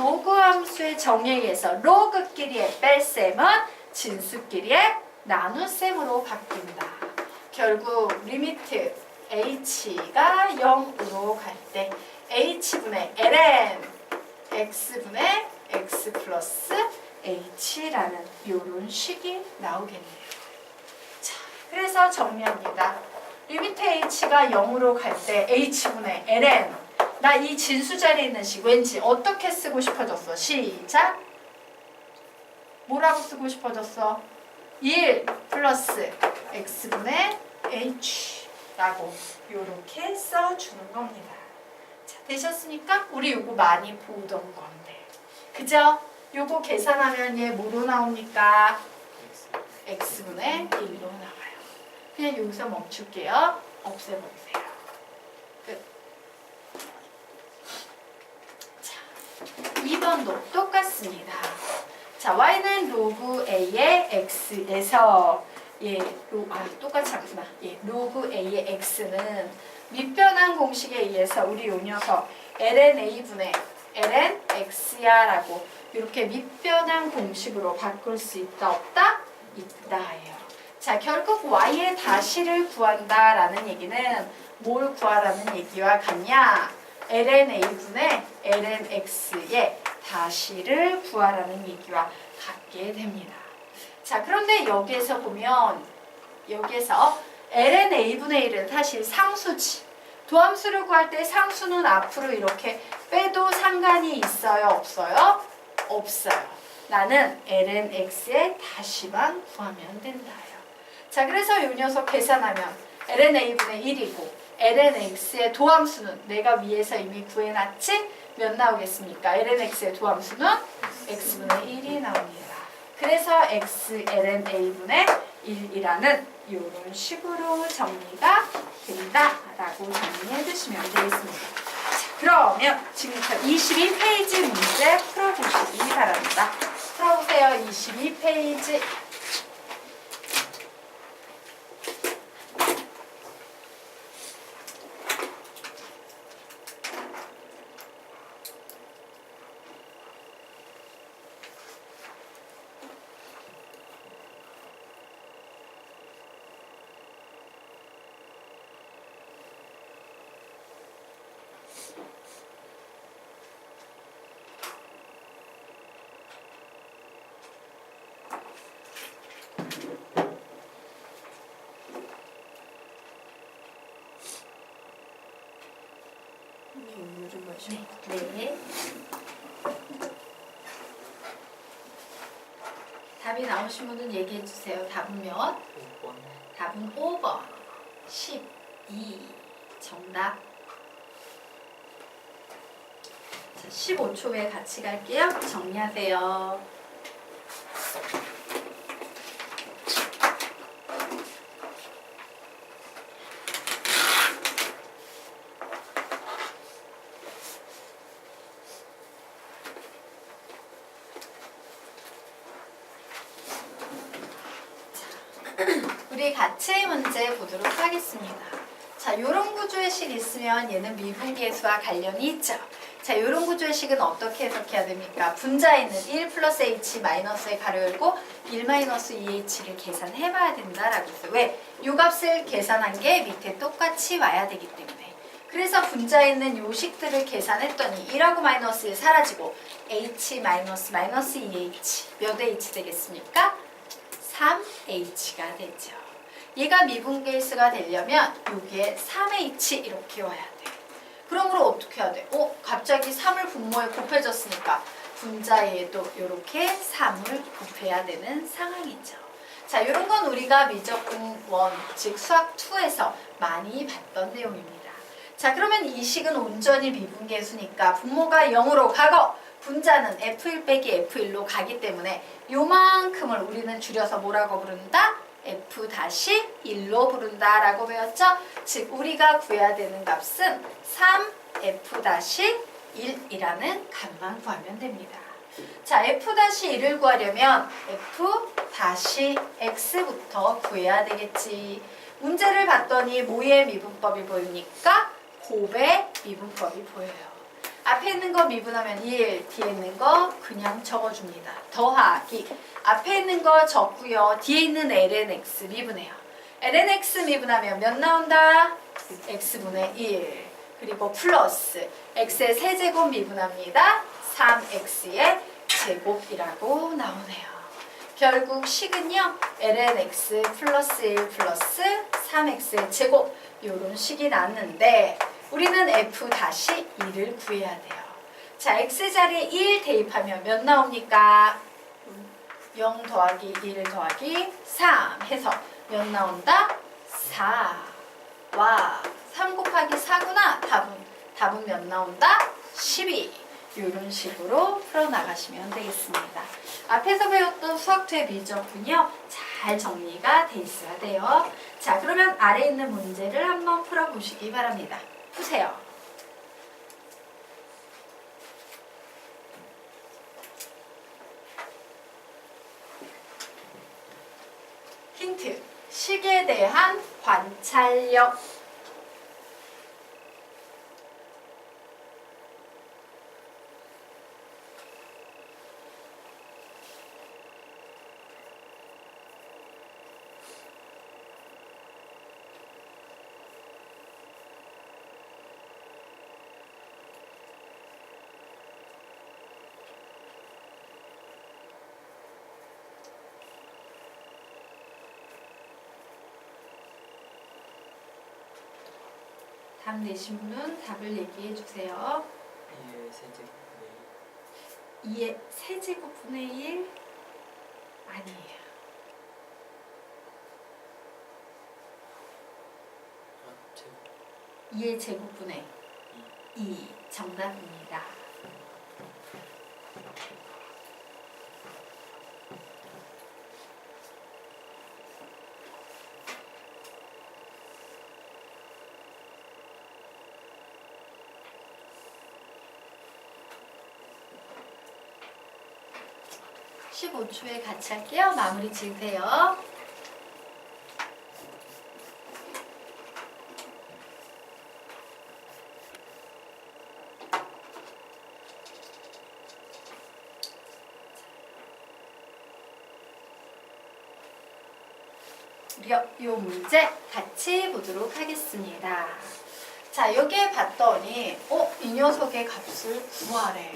로그 함수의 정의에서 로그끼리의 뺄셈은 진수끼리의 나눗셈으로 바뀐다. 결국 리미트 h가 0으로 갈 때 h분의 ln x분의 x 플러스 h라는 이런 식이 나오겠네요. 자, 그래서 정리합니다. 리미트 h가 0으로 갈 때 h분의 ln, 나 이 진수 자리에 있는 식 왠지 어떻게 쓰고 싶어졌어? 시작! 뭐라고 쓰고 싶어졌어? 1 플러스 x분의 h 라고 이렇게 써주는 겁니다. 자, 되셨습니까? 우리 요거 많이 보던 건데, 그죠? 요거 계산하면 얘 뭐로 나옵니까? x분의 1로 나와요. 그냥 여기서 멈출게요. 없애버리세요. 끝. 자, 2번도 똑같습니다. 자, y는 로그 a의 x에서 똑같이 않구나. 로그 a의 x는 밑변환 공식에 의해서 우리 요 녀석 ln a분의 ln x야 라고 이렇게 밑변환 공식으로 바꿀 수 있다 없다? 있다예요. 자, 결국 y의 다시를 구한다 라는 얘기는 뭘 구하라는 얘기와 같냐? ln a분의 ln x의 다시를 구하라는 얘기와 같게 됩니다. 자, 그런데 여기에서 보면 여기에서 ln a분의 1은 사실 상수지. 도함수를 구할 때 상수는 앞으로 이렇게 빼도 상관이 있어요? 없어요? 없어요. 나는 ln x의 다시만 구하면 된다요. 자, 그래서 이 녀석 계산하면 ln a분의 1이고 ln x의 도함수는 내가 위에서 이미 구해놨지? 몇 나오겠습니까? ln x의 도함수는 x분의 1이 나옵니다. 그래서 x ln a분의 1이라는 이런 식으로 정리가 된다라고 정리해 주시면 되겠습니다. 자, 그러면 지금부터 22페이지 문제 풀어주시기 바랍니다. 풀어보세요. 22페이지. 네. 답이 나오신 분은 얘기해 주세요. 답은 몇? 5번. 답은 5번. 12. 정답. 자, 15초 후에 같이 갈게요. 정리하세요. 우리 같이 문제 보도록 하겠습니다. 자, 요런 구조의 식 있으면 얘는 미분계수와 관련이 있죠. 자, 요런 구조의 식은 어떻게 해석해야 됩니까? 분자에는 1 플러스 h 마이너스에 가로 열고 1 마이너스 2h를 계산해봐야 된다라고 했어요. 왜? 요 값을 계산한 게 밑에 똑같이 와야 되기 때문에. 그래서 분자에 있는 요 식들을 계산했더니 1하고 마이너스 1 사라지고 h 마이너스 마이너스 2h 몇 h 되겠습니까? 3h가 되죠. 얘가 미분계수가 되려면 여기에 3h 이렇게 와야 돼. 그러므로 어떻게 해야 돼? 갑자기 3을 분모에 곱해줬으니까 분자에도 이렇게 3을 곱해야 되는 상황이죠. 자, 이런 건 우리가 미적분 1, 즉 수학 2에서 많이 봤던 내용입니다. 자, 그러면 이 식은 온전히 미분계수니까 분모가 0으로 가고 분자는 f1 빼기 f1로 가기 때문에 요만큼을 우리는 줄여서 뭐라고 부른다? f-1로 부른다라고 배웠죠? 즉 우리가 구해야 되는 값은 3f-1이라는 값만 구하면 됩니다. 자, f-1을 구하려면 f-x부터 구해야 되겠지. 문제를 봤더니 뭐의 미분법이 보입니까? 곱의 미분법이 보여요. 앞에 있는 거 미분하면 1, 뒤에 있는 거 그냥 적어줍니다. 더하기. 앞에 있는 거 적고요. 뒤에 있는 lnx 미분해요. lnx 미분하면 몇 나온다? x분의 1. 그리고 플러스 x의 세제곱 미분합니다. 3x의 제곱이라고 나오네요. 결국 식은요. lnx 플러스 1 플러스 3x의 제곱 이런 식이 났는데 우리는 f-2를 구해야 돼요. 자, x자리에 1 대입하면 몇 나옵니까? 0 더하기 1 더하기 3 해서 몇 나온다? 4. 와, 3 곱하기 4구나. 답은 몇 나온다? 12. 이런 식으로 풀어나가시면 되겠습니다. 앞에서 배웠던 수학투의 미적분이요. 잘 정리가 돼 있어야 돼요. 자, 그러면 아래에 있는 문제를 한번 풀어보시기 바랍니다. 푸세요. 힌트. 식에 대한 관찰력. 답 내신 분은 답을 얘기해 주세요. 2의 세제곱분의 1? 아니에요. 2의 제곱분의 2 정답입니다. 십 15초에 같이 할게요. 마무리 지으세요. 이 문제 같이 보도록 하겠습니다. 자, 여기에 봤더니 이 녀석의 값을 구하래.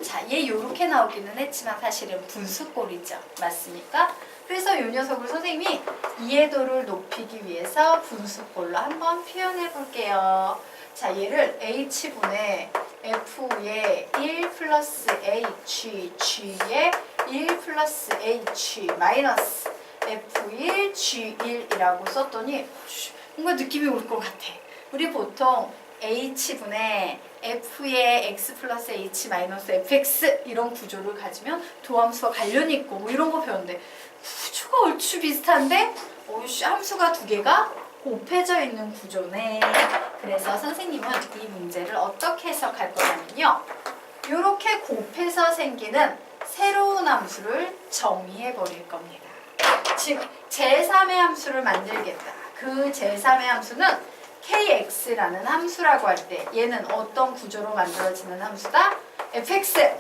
자, 얘 요렇게 나오기는 했지만 사실은 분수꼴이죠. 맞습니까? 그래서 이 녀석을 선생님이 이해도를 높이기 위해서 분수꼴로 한번 표현해 볼게요. 자, 얘를 h분의 f의 1 플러스 h, g의 1 플러스 h 마이너스 f1, g1이라고 썼더니 뭔가 느낌이 올 것 같아. 우리 보통 h분의 f의 x 플러스 h 마이너스 fx 이런 구조를 가지면 도함수와 관련이 있고 뭐 이런 거 배웠는데 구조가 얼추 비슷한데 함수가 두 개가 곱해져 있는 구조네. 그래서 선생님은 이 문제를 어떻게 해석할 거냐면요. 이렇게 곱해서 생기는 새로운 함수를 정의해 버릴 겁니다. 즉 제3의 함수를 만들겠다. 그 제3의 함수는 kx라는 함수라고 할 때 얘는 어떤 구조로 만들어지는 함수다? fx,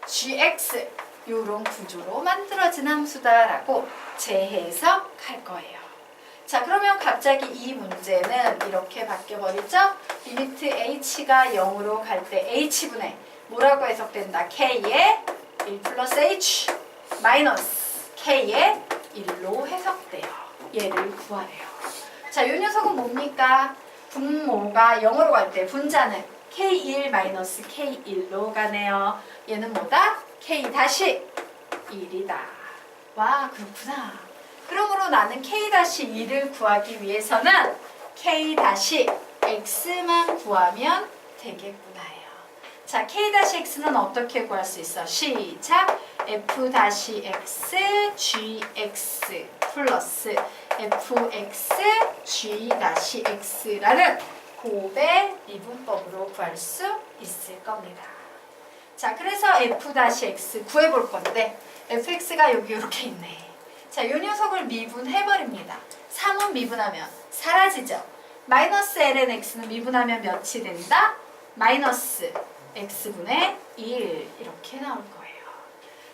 gx 이런 구조로 만들어진 함수다라고 재해석할 거예요. 자, 그러면 갑자기 이 문제는 이렇게 바뀌어버리죠? 리미트 h가 0으로 갈 때 h분의 뭐라고 해석된다? k의 1 플러스 h 마이너스 k의 1로 해석돼요. 얘를 구하래요. 자, 이 녀석은 뭡니까? 분모가 0으로 갈 때 분자는 k1 마이너스 k1로 가네요. 얘는 뭐다? k-1이다. 와, 그렇구나. 그러므로 나는 k-1을 구하기 위해서는 k-x만 구하면 되겠구나요. 자, k-x는 어떻게 구할 수 있어? 시작! f-x gx 플러스 fx g-x라는 곱의 미분법으로 구할 수 있을 겁니다. 자, 그래서 f-x 구해볼 건데 fx가 여기 이렇게 있네. 자, 이 녀석을 미분해버립니다. 3은 미분하면 사라지죠. 마이너스 ln x는 미분하면 몇이 된다? 마이너스 x분의 1 이렇게 나올 거예요.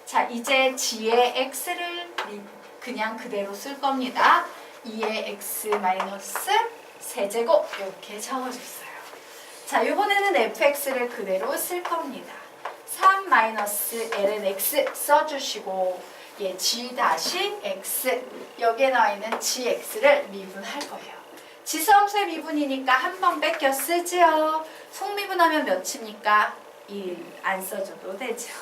자, 이제 g의 x를 그냥 그대로 쓸 겁니다. 2의 x 마이너스 세제곱 이렇게 적어줬어요. 자, 이번에는 fx를 그대로 쓸 겁니다. 3 마이너스 ln x 써주시고 g 다시 x 여기에 나와 있는 gx를 미분할 거예요. 지수함수의 미분이니까 한 번 뺏겨 쓰지요. 속미분하면 몇입니까? 1 안 써줘도 되죠.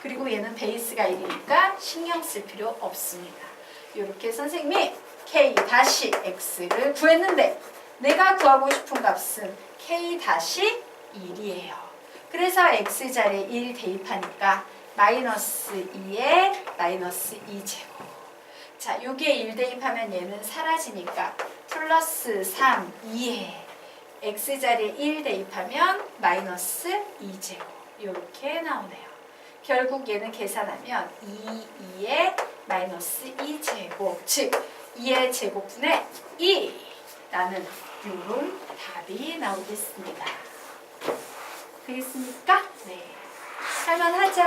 그리고 얘는 베이스가 1이니까 신경 쓸 필요 없습니다. 이렇게 선생님이 k 다시 x를 구했는데 내가 구하고 싶은 값은 k 다시 1이에요. 그래서 x자리에 1 대입하니까 마이너스 2에 마이너스 2제곱. 자, 여기에 1 대입하면 얘는 사라지니까 플러스 3, 2에 x자리에 1 대입하면 마이너스 2제곱. 이렇게 나오네요. 결국 얘는 계산하면 2에 마이너스 2제곱, 즉 2의 제곱분의 2라는 이런 답이 나오겠습니다. 되겠습니까? 네. 할만하죠?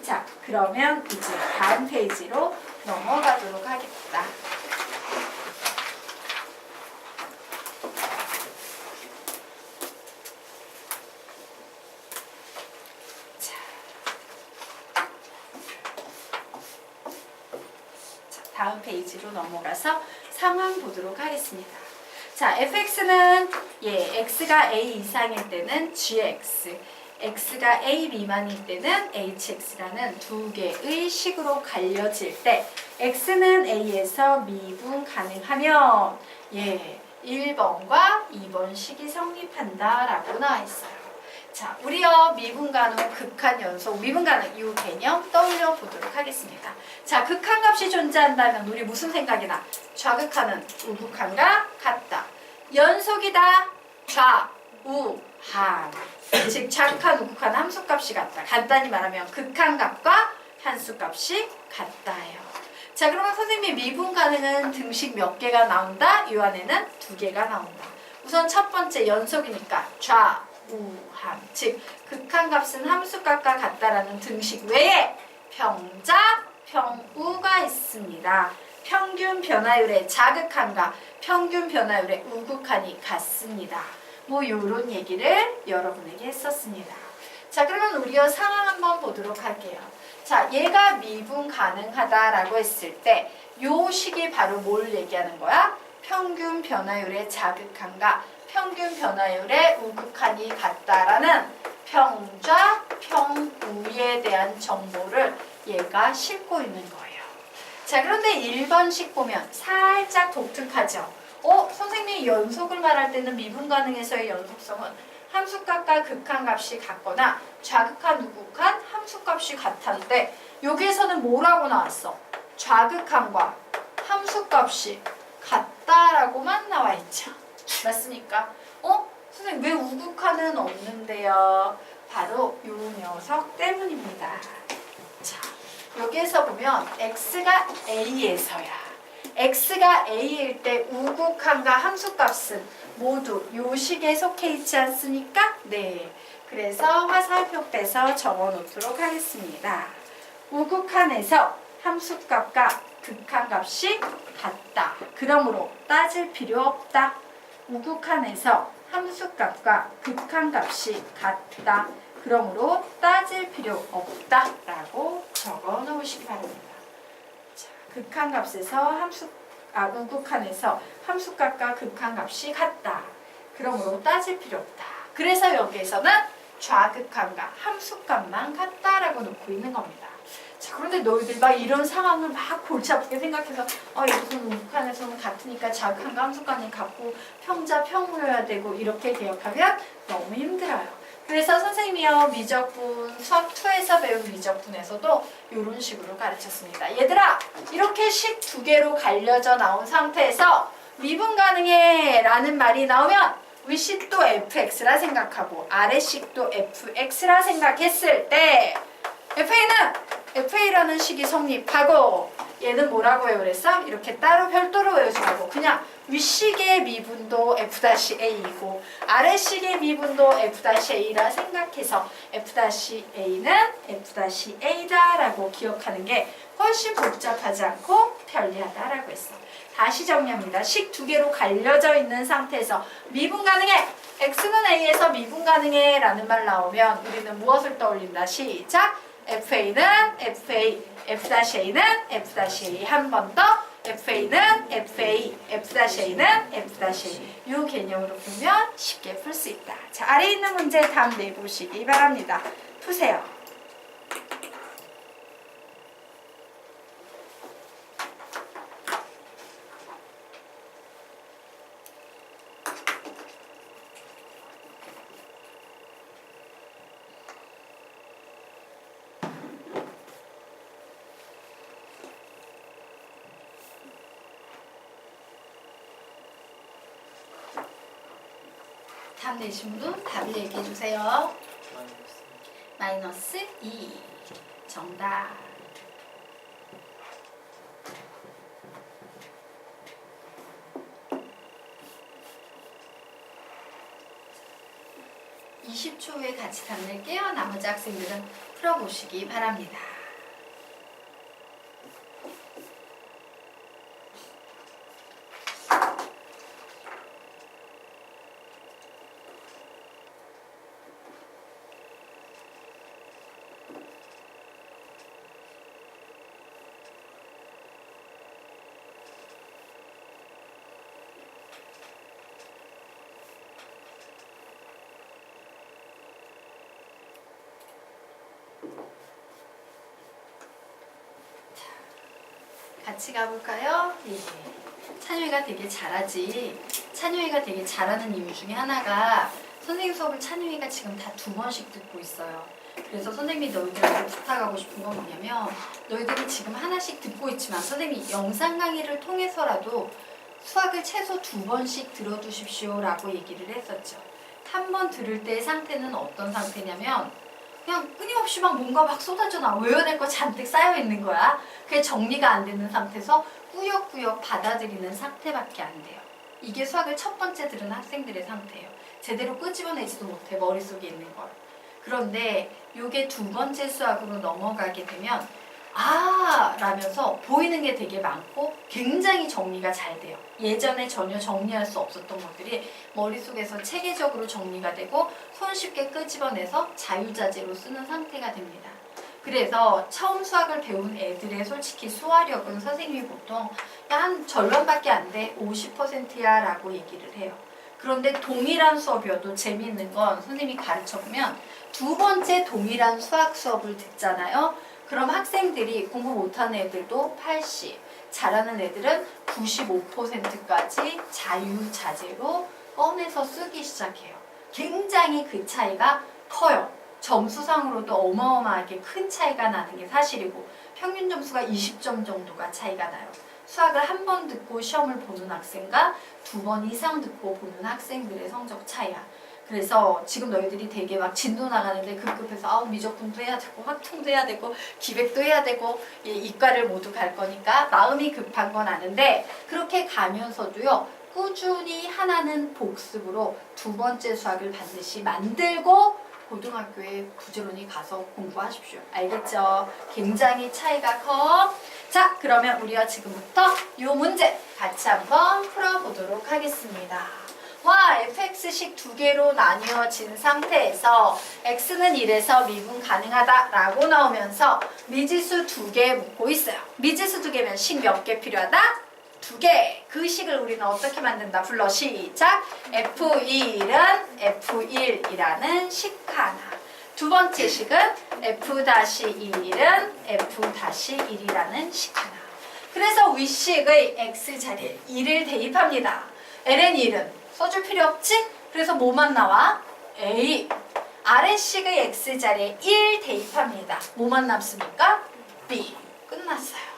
자, 그러면 이제 다음 페이지로 넘어가도록 하겠다. 다음 페이지로 넘어가서 상황 보도록 하겠습니다. 자, fx는 x가 a 이상일 때는 gx, x가 a 미만일 때는 hx라는 두 개의 식으로 갈려질 때 x는 a에서 미분 가능하면 1번과 2번 식이 성립한다 라고 나와 있어요. 자, 우리요 미분 가능, 극한 연속, 미분 가능 이 개념 떠올려 보도록 하겠습니다. 자, 극한값이 존재한다면 우리 무슨 생각이 나? 좌극한은 우극한과 같다. 연속이다. 좌, 우, 한. 즉 좌극한, 우극한 함수값이 같다. 간단히 말하면 극한값과 한수값이 같다예요. 자, 그러면 선생님이 미분 가능은 등식 몇 개가 나온다? 이 안에는 2개가 나온다. 우선 첫 번째 연속이니까 좌, 우함, 즉 극한값은 함수값과 같다라는 등식 외에 평자, 평우가 있습니다. 평균 변화율의 자극한과 평균 변화율의 우극한이 같습니다. 뭐 이런 얘기를 여러분에게 했었습니다. 자, 그러면 우리가 상황 한번 보도록 할게요. 자, 얘가 미분 가능하다라고 했을 때 요 식이 바로 뭘 얘기하는 거야? 평균 변화율의 자극한과 평균 변화율의 우극한이 같다라는 평좌, 평우에 대한 정보를 얘가 싣고 있는 거예요. 자, 그런데 1번식 보면 살짝 독특하죠. 선생님이 연속을 말할 때는 미분 가능에서의 연속성은 함수값과 극한값이 같거나 좌극한, 우극한 함수값이 같았는데 여기에서는 뭐라고 나왔어? 좌극한과 함수값이 같다라고만 나와 있죠. 맞습니까? 선생님 왜 우극한은 없는데요? 바로 이 녀석 때문입니다. 자, 여기에서 보면 x가 a에서야. x가 a일 때 우극한과 함수값은 모두 요 식에 속해 있지 않습니까? 네. 그래서 화살표 빼서 적어 놓도록 하겠습니다. 우극한에서 함수값과 극한값이 같다. 그러므로 따질 필요 없다. 우극한에서 함수값과 극한값이 같다. 그러므로 따질 필요 없다. 라고 적어 놓으시기 바랍니다. 자, 극한값에서 우극한에서 함수값과 극한값이 같다. 그러므로 따질 필요 없다. 그래서 여기에서는 좌극한과 함수값만 같다라고 놓고 있는 겁니다. 자, 그런데 너희들 막 이런 상황을 막 골치 아프게 생각해서 여기서는 우극한에서는 같으니까 좌극한과 함수값이 같고 평자, 평우여야 되고 이렇게 기억하면 너무 힘들어요. 그래서 선생님이요 미적분 수학 2에서 배운 미적분에서도 이런 식으로 가르쳤습니다. 얘들아, 이렇게 식 2개로 갈려져 나온 상태에서 미분 가능해 라는 말이 나오면 윗식도 fx라 생각하고 아래식도 fx라 생각했을 때 FA라는 식이 성립하고 얘는 뭐라고 해요 그랬어? 이렇게 따로 별도로 외우지 말고 그냥 윗식의 미분도 F-A이고 아래식의 미분도 F-A라 생각해서 F-A는 F-A다라고 기억하는 게 훨씬 복잡하지 않고 편리하다라고 했어. 다시 정리합니다. 식 두 개로 갈려져 있는 상태에서 미분 가능해! X는 A에서 미분 가능해 라는 말 나오면 우리는 무엇을 떠올린다? 시작! FA는 FA, F-A는 F-A 한 번 더 FA는 FA, F-A는 F-A 이 개념으로 풀면 쉽게 풀 수 있다. 자, 아래 있는 문제 답 내보시기 바랍니다. 푸세요. 답 내신 분 답을 얘기해 주세요. 마이너스 2 정답. (20초) 후에 같이 답 낼게요. 나머지 학생들은 풀어보시기 바랍니다. 같이 가볼까요? 예. 찬효이가 되게 잘하지. 찬효이가 되게 잘하는 이유 중에 하나가 선생님 수업을 찬효이가 지금 다 2번씩 듣고 있어요. 그래서 선생님이 너희들한테 부탁하고 싶은 건 뭐냐면 너희들이 지금 하나씩 듣고 있지만 선생님이 영상 강의를 통해서라도 수학을 최소 2번씩 들어두십시오 라고 얘기를 했었죠. 한 번 들을 때의 상태는 어떤 상태냐면 그냥 끊임없이 막 뭔가 막 쏟아져 나와. 외워야 될 거 잔뜩 쌓여있는 거야. 그게 정리가 안 되는 상태에서 꾸역꾸역 받아들이는 상태밖에 안 돼요. 이게 수학을 첫 번째 들은 학생들의 상태예요. 제대로 끄집어내지도 못해 머릿속에 있는 걸. 그런데 이게 두 번째 수학으로 넘어가게 되면 아 라면서 보이는 게 되게 많고 굉장히 정리가 잘 돼요. 예전에 전혀 정리할 수 없었던 것들이 머릿속에서 체계적으로 정리가 되고 손쉽게 끄집어내서 자유자재로 쓰는 상태가 됩니다. 그래서 처음 수학을 배운 애들의 솔직히 수화력은 선생님이 보통 한 절반밖에 안 돼 50%야 라고 얘기를 해요. 그런데 동일한 수업이어도 재미있는 건 선생님이 가르쳐보면 두 번째 동일한 수학 수업을 듣잖아요. 그럼 학생들이 공부 못하는 애들도 80, 잘하는 애들은 95%까지 자유자재로 꺼내서 쓰기 시작해요. 굉장히 그 차이가 커요. 점수상으로도 어마어마하게 큰 차이가 나는 게 사실이고 평균 점수가 20점 정도가 차이가 나요. 수학을 한 번 듣고 시험을 보는 학생과 2번 이상 듣고 보는 학생들의 성적 차이야. 그래서 지금 너희들이 되게 막 진도 나가는데 급급해서 아우 미적분도 해야 되고 확통도 해야 되고 기백도 해야 되고 이과를 모두 갈 거니까 마음이 급한 건 아는데 그렇게 가면서도요 꾸준히 하나는 복습으로 두 번째 수학을 반드시 만들고 고등학교에 부지런히 가서 공부하십시오. 알겠죠? 굉장히 차이가 커. 자, 그러면 우리가 지금부터 이 문제 같이 한번 풀어보도록 하겠습니다. 와, fx식 두 개로 나뉘어진 상태에서 x는 1에서 미분 가능하다 라고 나오면서 미지수 두 개 묻고 있어요. 미지수 두 개면 식 몇 개 필요하다? 두 개. 그 식을 우리는 어떻게 만든다? 불러 시작. F1은 F1이라는 식 하나. 두 번째 식은 F-1은 F-1이라는 식 하나. 그래서 윗식의 x자리에 1을 대입합니다. ln 1은 써줄 필요 없지? 그래서 뭐만 나와? A. 아래식의 x자리에 1 대입합니다. 뭐만 남습니까? B. 끝났어요.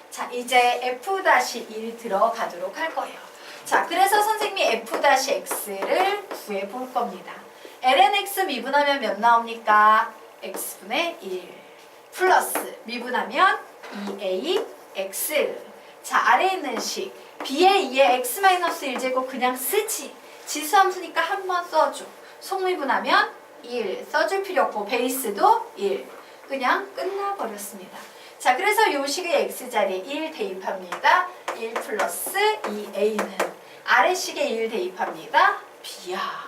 자, 이제 F-1 들어가도록 할 거예요. 자, 그래서 선생님이 F-x를 구해 볼 겁니다. ln x 미분하면 몇 나옵니까? x분의 1 플러스 미분하면 2a x. 자, 아래에 있는 식 b의 2의 x-1제곱 그냥 쓰지. 지수함수니까 한 번 써줘. 속미분하면 1. 써줄 필요 없고 베이스도 1. 그냥 끝나버렸습니다. 자, 그래서 요 식의 x자리에 1 대입합니다. 1 플러스 2a는 아래 식에 1 대입합니다. b야.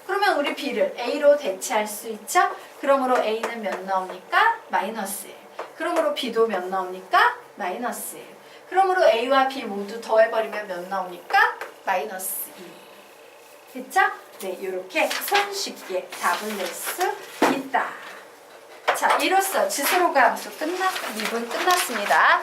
그러면 우리 b를 a로 대체할 수 있죠? 그러므로 a는 몇 나옵니까? 마이너스 1. 그러므로 b도 몇 나옵니까? 마이너스 1. 그러므로 a와 b 모두 더해버리면 몇 나옵니까? 마이너스 2. 됐죠? 네, 이렇게 손쉽게 답을 낼 수 있다. 자, 이로써 지수로가 함수 2분 끝났습니다.